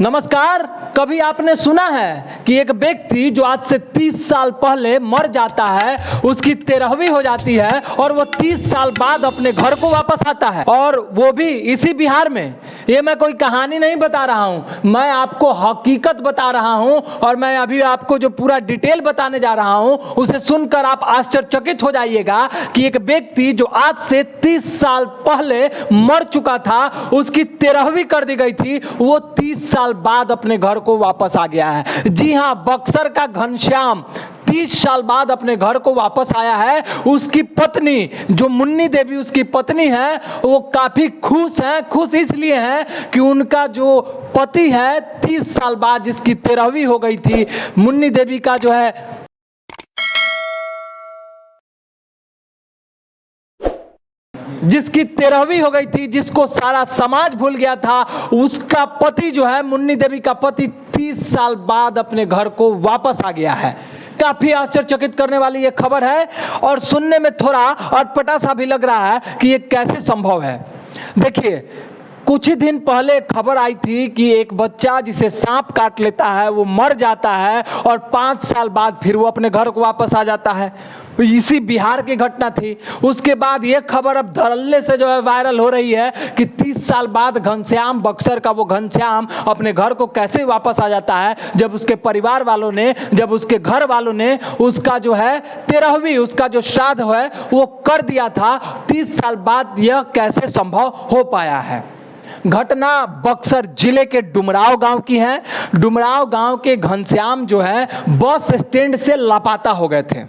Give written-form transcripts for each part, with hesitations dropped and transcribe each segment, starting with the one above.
नमस्कार। कभी आपने सुना है कि एक व्यक्ति जो आज से 30 साल पहले मर जाता है, उसकी 13वीं हो जाती है और वो 30 साल बाद अपने घर को वापस आता है, और वो भी इसी बिहार में। ये मैं कोई कहानी नहीं बता रहा हूँ, मैं आपको हकीकत बता रहा हूँ। और मैं अभी आपको जो पूरा डिटेल बताने जा रहा हूँ उसे सुनकर आप आश्चर्यचकित हो जाइएगा कि एक व्यक्ति जो आज से 30 साल पहले मर चुका था, उसकी 13वीं कर दी गई थी, वो 30 साल बाद अपने घर को वापस आ गया है। जी हां, बक्सर का घनश्याम 30 साल बाद अपने घर को वापस आया है। उसकी पत्नी जो मुन्नी देवी उसकी पत्नी है, वो काफी खुश है। खुश इसलिए है कि उनका जो पति है 30 साल बाद, जिसकी 13वीं हो गई थी, मुन्नी देवी का जो है जिसकी 13वीं हो गई थी, जिसको सारा समाज भूल गया था, उसका पति जो है मुन्नी देवी का पति 30 साल बाद अपने घर को वापस आ गया है। काफी आश्चर्यचकित करने वाली ये खबर है और सुनने में थोड़ा अटपटा सा भी लग रहा है कि ये कैसे संभव है। देखिए, कुछ ही दिन पहले खबर आई थी कि एक बच्चा जिसे सांप काट लेता है वो मर जाता है और 5 साल बाद फिर वो अपने घर को वापस आ जाता है। इसी बिहार की घटना थी। उसके बाद ये खबर अब धड़ल्ले से जो है वायरल हो रही है कि 30 साल बाद घनश्याम, बक्सर का वो घनश्याम अपने घर को कैसे वापस आ जाता है, जब उसके परिवार वालों ने, जब उसके घर वालों ने उसका जो है 13वीं, उसका जो श्राद्ध है वो कर दिया था। 30 साल बाद यह कैसे संभव हो पाया है। घटना बक्सर जिले के डुमराव गांव की है। डुमराव गांव के घनश्याम जो है बस स्टैंड से लापता हो गए थे।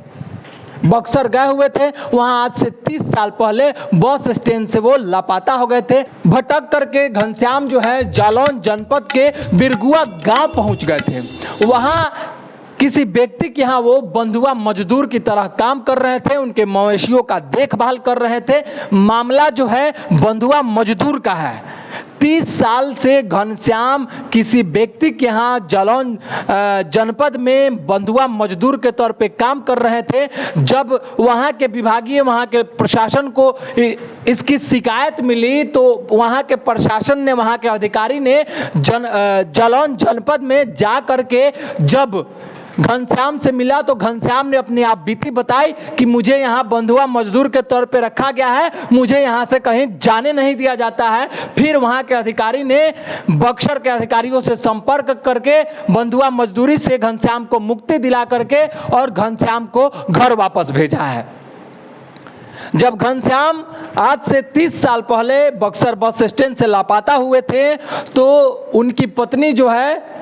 बक्सर गए हुए थे, वहां आज से 30 साल पहले बस स्टैंड से वो लापता हो गए थे। भटक करके घनश्याम जो है जालौन जनपद के बिरगुआ गांव पहुंच गए थे। वहां किसी व्यक्ति के यहाँ वो बंधुआ मजदूर की तरह काम कर रहे थे, उनके मवेशियों का देखभाल कर रहे थे। मामला जो है बंधुआ मजदूर का है। 30 साल से घनश्याम किसी व्यक्ति के यहाँ जालौन जनपद में बंधुआ मजदूर के तौर पे काम कर रहे थे। जब वहाँ के विभागीय, वहाँ के प्रशासन को इसकी शिकायत मिली तो वहाँ के प्रशासन ने, वहाँ के अधिकारी ने जालौन जनपद में जा करके जब घनश्याम से मिला तो घनश्याम ने अपनी आप बीती बताई कि मुझे यहाँ बंधुआ मजदूर के तौर पे रखा गया है, मुझे यहाँ से कहीं जाने नहीं दिया जाता है। फिर वहाँ के अधिकारी ने बक्सर के अधिकारियों से संपर्क करके बंधुआ मजदूरी से घनश्याम को मुक्ति दिला करके और घनश्याम को घर वापस भेजा है। जब घनश्याम आज से 30 साल पहले बक्सर बस स्टैंड से लापता हुए थे तो उनकी पत्नी जो है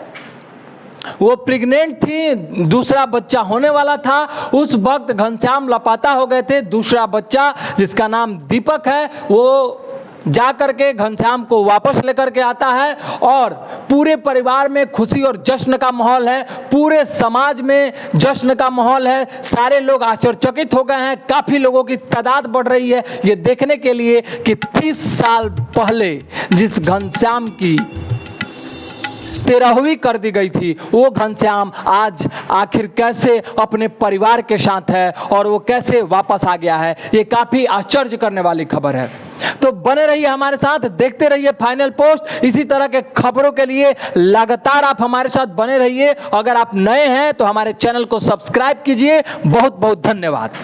वो प्रेग्नेंट थी, दूसरा बच्चा होने वाला था। उस वक्त घनश्याम लापता हो गए थे। दूसरा बच्चा जिसका नाम दीपक है वो जा करके घनश्याम को वापस लेकर के आता है और पूरे परिवार में खुशी और जश्न का माहौल है, पूरे समाज में जश्न का माहौल है। सारे लोग आश्चर्यचकित हो गए हैं। काफ़ी लोगों की तादाद बढ़ रही है ये देखने के लिए कि 30 साल पहले जिस घनश्याम की 13वीं कर दी गई थी, वो घनश्याम आज आखिर कैसे अपने परिवार के साथ है और वो कैसे वापस आ गया है। ये काफ़ी आश्चर्य करने वाली खबर है। तो बने रहिए हमारे साथ, देखते रहिए फाइनल पोस्ट। इसी तरह के खबरों के लिए लगातार आप हमारे साथ बने रहिए। अगर आप नए हैं तो हमारे चैनल को सब्सक्राइब कीजिए। बहुत बहुत धन्यवाद।